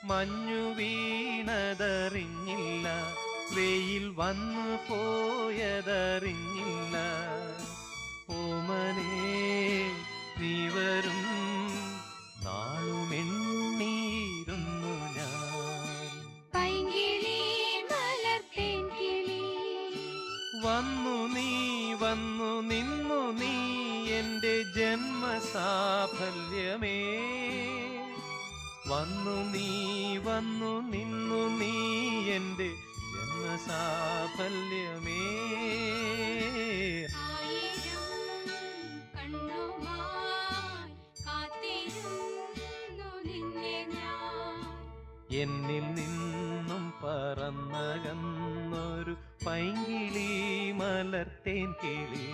മഞ്ഞു വീണതറിഞ്ഞില്ല, വെയിൽ വന്നു പോയതറിഞ്ഞില്ല. ഓമനേ നീ വരും നാളുമെണ്ണീരുന്നു ഞാൻ. പൈങ്കിളി മലർത്തേൻ കിളി വന്നു നീ വന്നു നിന്നു നീ എന്റെ ജന്മസാഫല്യമേ. വന്നു നീ വന്നു നിന്നു നീ എന്റെ ജന്മസാഫല്യമേ. എന്നിൽ നിന്നും പറന്നകന്നൊരു പൈങ്കിളി മലർത്തേൻ കിളി.